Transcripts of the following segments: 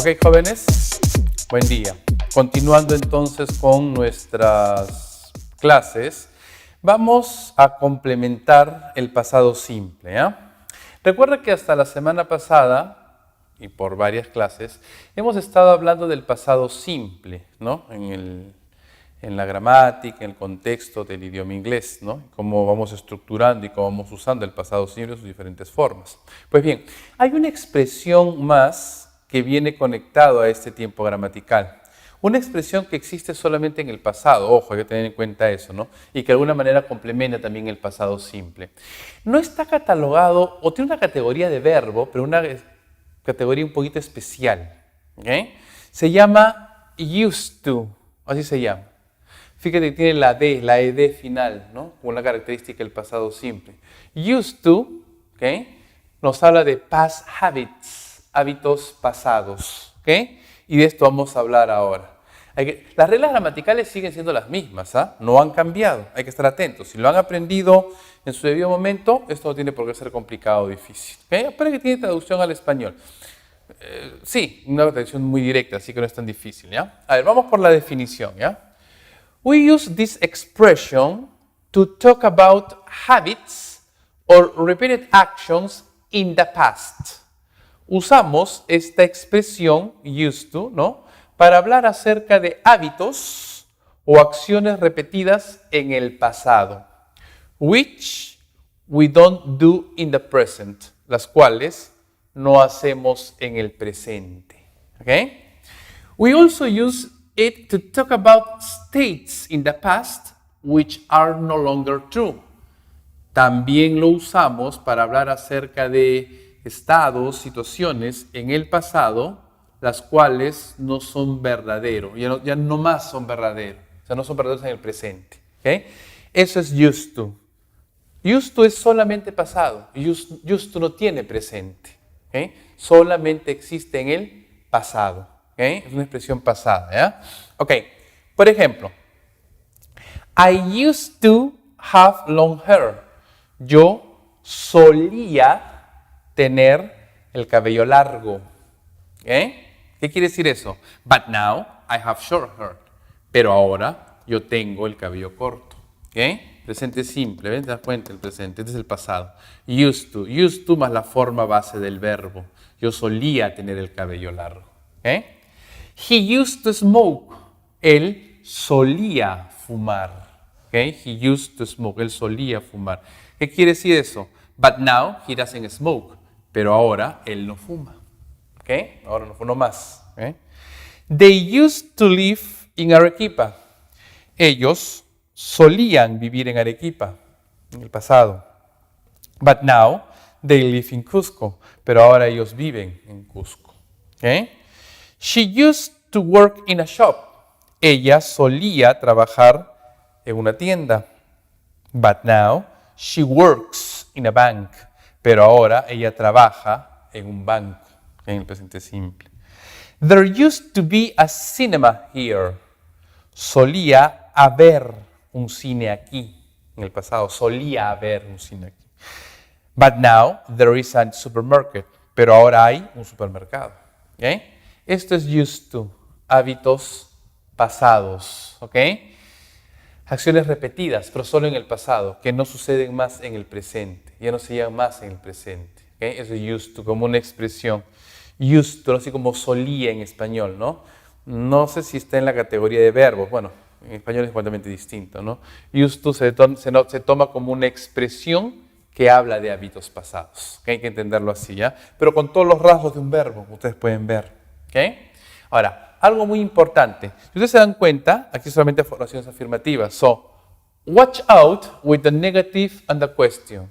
Ok, jóvenes, buen día. Continuando entonces con nuestras clases, vamos a complementar el pasado simple. Recuerda que hasta la semana pasada, y por varias clases, hemos estado hablando del pasado simple, ¿no? En la gramática, en el contexto del idioma inglés, ¿no? Cómo vamos estructurando y cómo vamos usando el pasado simple en sus diferentes formas. Pues bien, hay una expresión más que viene conectado a este tiempo gramatical. Una expresión que existe solamente en el pasado, ojo, hay que tener en cuenta eso, ¿no? Y que de alguna manera complementa también el pasado simple. No está catalogado, o tiene una categoría de verbo, pero una categoría un poquito especial, ¿ok? Se llama used to, así se llama. Fíjate que tiene la D, la ED final, ¿no? Como una característica del pasado simple. Used to, ¿ok? Nos habla de past habits, hábitos pasados, ¿ok? Y de esto vamos a hablar ahora. Las reglas gramaticales siguen siendo las mismas, no han cambiado, hay que estar atentos. Si lo han aprendido en su debido momento, esto no tiene por qué ser complicado o difícil. ¿Okay? Pero que tiene traducción al español. Sí, una traducción muy directa, así que no es tan difícil, ¿ya? A ver, vamos por la definición, ¿ya? We use this expression to talk about habits or repeated actions in the past. Usamos esta expresión, used to, ¿no? Para hablar acerca de hábitos o acciones repetidas en el pasado, which we don't do in the present, las cuales no hacemos en el presente. Okay? We also use it to talk about states in the past which are no longer true. También lo usamos para hablar acerca de estados, situaciones en el pasado, las cuales no son verdaderos, ya no más son verdaderos, o sea, no son verdaderos en el presente. ¿Okay? Eso es used to. Used to es solamente pasado, used to no tiene presente. ¿Okay? Solamente existe en el pasado. ¿Okay? Es una expresión pasada. ¿Ya? Ok, por ejemplo, I used to have long hair. Yo solía tener el cabello largo. ¿Okay? ¿Qué quiere decir eso? But now I have short hair. Pero ahora yo tengo el cabello corto. ¿Okay? Presente simple, ¿ves? ¿Te das cuenta? El presente, este es el pasado. Used to más la forma base del verbo. Yo solía tener el cabello largo. ¿Okay? He used to smoke. Él solía fumar. ¿Okay? He used to smoke. Él solía fumar. ¿Qué quiere decir eso? But now he doesn't smoke. Pero ahora él no fuma. ¿Okay? Ahora no fuma más. ¿Okay? They used to live in Arequipa. Ellos solían vivir en Arequipa en el pasado. But now they live in Cusco. Pero ahora ellos viven en Cusco. ¿Okay? She used to work in a shop. Ella solía trabajar en una tienda. But now she works in a bank. Pero ahora ella trabaja en un banco. En el presente simple. There used to be a cinema here. Solía haber un cine aquí. En el pasado solía haber un cine aquí. But now there is a supermarket. Pero ahora hay un supermercado. ¿Okay? Esto es used to. Hábitos pasados. ¿Ok? Acciones repetidas, pero solo en el pasado, que no suceden más en el presente. Ya no se llaman más en el presente. ¿Okay? Eso es used to, como una expresión. Used to, así como solía en español, ¿no? No sé si está en la categoría de verbos. Bueno, en español es completamente distinto, ¿no? Used to se toma como una expresión que habla de hábitos pasados. ¿Okay? Hay que entenderlo así, ¿ya? Pero con todos los rasgos de un verbo, ustedes pueden ver. ¿Okay? Ahora, algo muy importante. Si ustedes se dan cuenta, aquí solamente oraciones afirmativas. So, watch out with the negative and the question.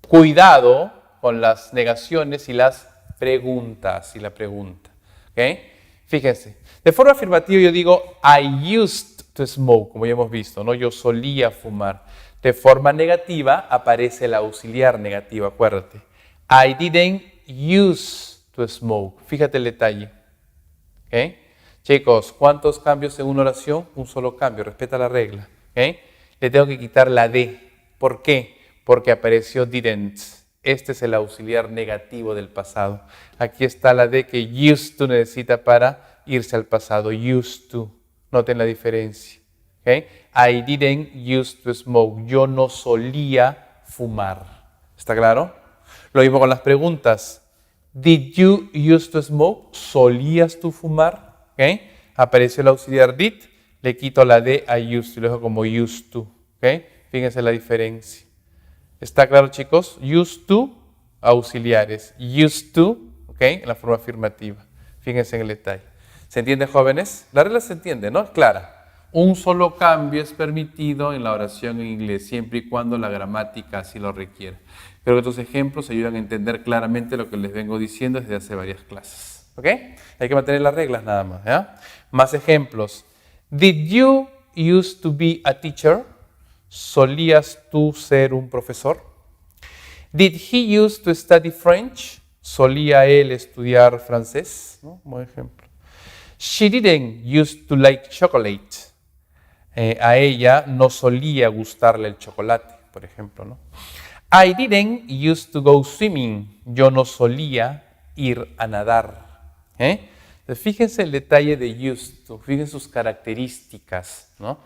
Cuidado con las negaciones y las preguntas y la pregunta. ¿Okay? Fíjense, de forma afirmativa yo digo I used to smoke, como ya hemos visto, ¿no? Yo solía fumar. De forma negativa aparece el auxiliar negativo, acuérdate. I didn't use to smoke. Fíjate el detalle. ¿Okay? Chicos, ¿cuántos cambios en una oración? Un solo cambio, respeta la regla. ¿Okay? Le tengo que quitar la D. ¿Por qué? Porque apareció didn't. Este es el auxiliar negativo del pasado. Aquí está la de que used to necesita para irse al pasado. Used to. Noten la diferencia. ¿Okay? I didn't used to smoke. Yo no solía fumar. ¿Está claro? Lo mismo con las preguntas. Did you used to smoke? ¿Solías tú fumar? ¿Okay? Apareció el auxiliar did. Le quito la de I used to y lo dejo como used to. ¿Okay? Fíjense la diferencia. ¿Está claro, chicos? Used to, auxiliares. Used to, ¿ok? En la forma afirmativa. Fíjense en el detalle. ¿Se entiende, jóvenes? La regla se entiende, ¿no? Es clara. Un solo cambio es permitido en la oración en inglés, siempre y cuando la gramática así lo requiera. Creo que estos ejemplos ayudan a entender claramente lo que les vengo diciendo desde hace varias clases. ¿Ok? Hay que mantener las reglas nada más. ¿Ya? Más ejemplos. Did you used to be a teacher? ¿Solías tú ser un profesor? Did he used to study French? ¿Solía él estudiar francés? ¿No? Buen ejemplo. She didn't used to like chocolate. A ella no solía gustarle el chocolate, por ejemplo, ¿no? I didn't used to go swimming. Yo no solía ir a nadar. Entonces, fíjense el detalle de used to, fíjense sus características, ¿no?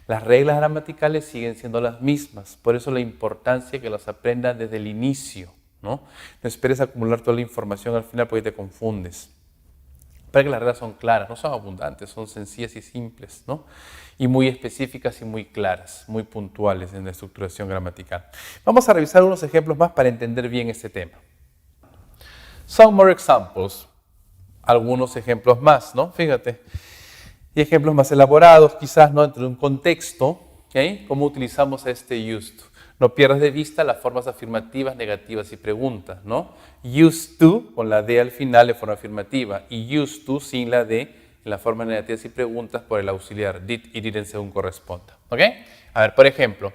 Las reglas gramaticales siguen siendo las mismas, por eso la importancia que las aprendan desde el inicio, ¿no? No esperes acumular toda la información al final porque te confundes. Para que las reglas son claras, no son abundantes, son sencillas y simples, ¿no? Y muy específicas y muy claras, muy puntuales en la estructuración gramatical. Vamos a revisar unos ejemplos más para entender bien este tema. Some more examples. Algunos ejemplos más, ¿no? Fíjate. Y ejemplos más elaborados, quizás, ¿no? Dentro de un contexto, ¿okay? ¿Cómo utilizamos este used to? No pierdas de vista las formas afirmativas, negativas y preguntas, ¿no? Used to, con la D al final de forma afirmativa, y used to sin la D en la forma negativas y preguntas por el auxiliar did y didn't según corresponda, ¿ok? A ver, por ejemplo,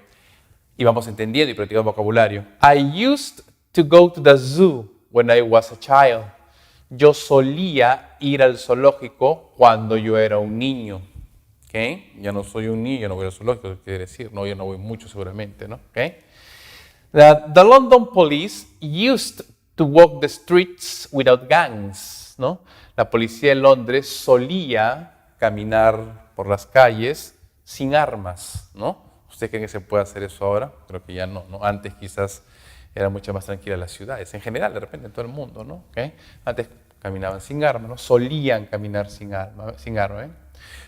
y vamos entendiendo y practicando vocabulario. I used to go to the zoo when I was a child. Yo solía ir al zoológico cuando yo era un niño. ¿Okay? Ya no soy un niño, yo no voy al zoológico, ¿qué quiere decir? No, yo no voy mucho seguramente, ¿no? ¿Okay? The London police used to walk the streets without gangs, ¿no? La policía de Londres solía caminar por las calles sin armas, ¿no? ¿Ustedes creen que se puede hacer eso ahora? Creo que ya no, ¿no? Antes quizás era mucho más tranquila las ciudades, en general, de repente en todo el mundo, ¿no? ¿Okay? Antes caminaban sin armas, ¿no? Solían caminar sin arma, ¿eh?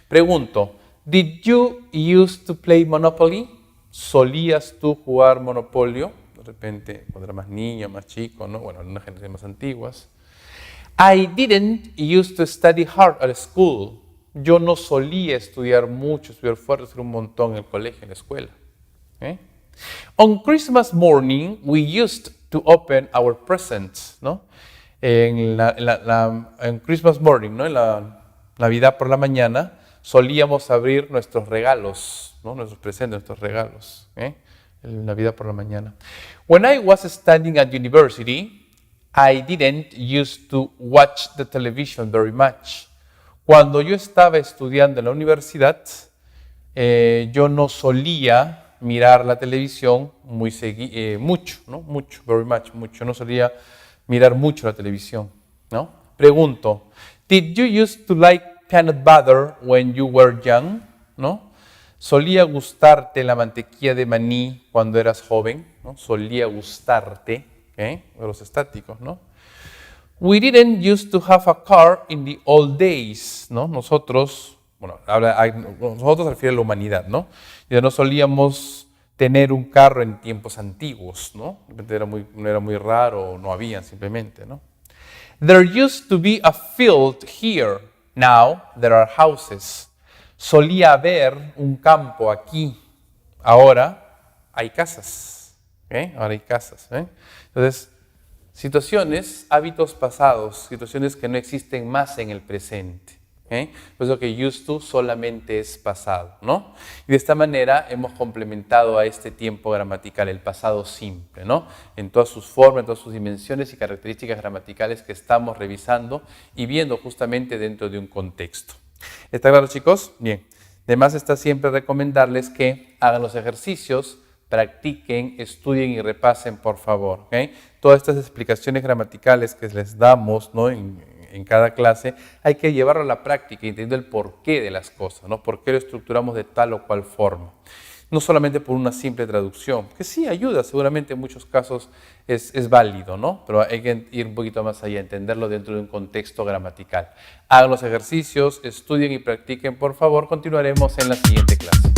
Pregunto, did you used to play Monopoly? ¿Solías tú jugar Monopolio? De repente, cuando era más niño, más chico, ¿no? Bueno, en unas generaciones más antiguas. I didn't used to study hard at school. Yo no solía estudiar mucho, estudiar fuerte, estudiar un montón en el colegio, en la escuela. ¿Okay? On Christmas morning, we used to open our presents, ¿no? En Christmas morning, ¿no? En la Navidad por la mañana, solíamos abrir nuestros regalos, ¿no? Nuestros presentes, nuestros regalos, en Navidad por la mañana. When I was studying at university, I didn't used to watch the television very much. Cuando yo estaba estudiando en la universidad, yo no solía mirar la televisión mucho, ¿no? Mucho, very much, mucho. No solía mirar mucho la televisión, ¿no? Pregunto, did you used to like peanut butter when you were young? ¿No? ¿Solía gustarte la mantequilla de maní cuando eras joven? ¿No? Solía gustarte, los estáticos, ¿no? We didn't used to have a car in the old days, ¿no? Nosotros se refiere a la humanidad, ¿no? Ya no solíamos tener un carro en tiempos antiguos, ¿no? No era muy raro, no había simplemente, ¿no? There used to be a field here. Now there are houses. Solía haber un campo aquí. Ahora hay casas. Ahora hay casas. Entonces, situaciones, hábitos pasados, situaciones que no existen más en el presente. Por eso que used to solamente es pasado, ¿no? Y de esta manera hemos complementado a este tiempo gramatical el pasado simple, ¿no? En todas sus formas, en todas sus dimensiones y características gramaticales que estamos revisando y viendo justamente dentro de un contexto. ¿Está claro, chicos? Bien. Además está siempre recomendarles que hagan los ejercicios, practiquen, estudien y repasen, por favor. ¿Okay? Todas estas explicaciones gramaticales que les damos, ¿no?, en cada clase, hay que llevarlo a la práctica, entendiendo el porqué de las cosas, ¿no? Por qué lo estructuramos de tal o cual forma. No solamente por una simple traducción, que sí ayuda, seguramente en muchos casos es válido, ¿no? Pero hay que ir un poquito más allá, entenderlo dentro de un contexto gramatical. Hagan los ejercicios, estudien y practiquen, por favor. Continuaremos en la siguiente clase.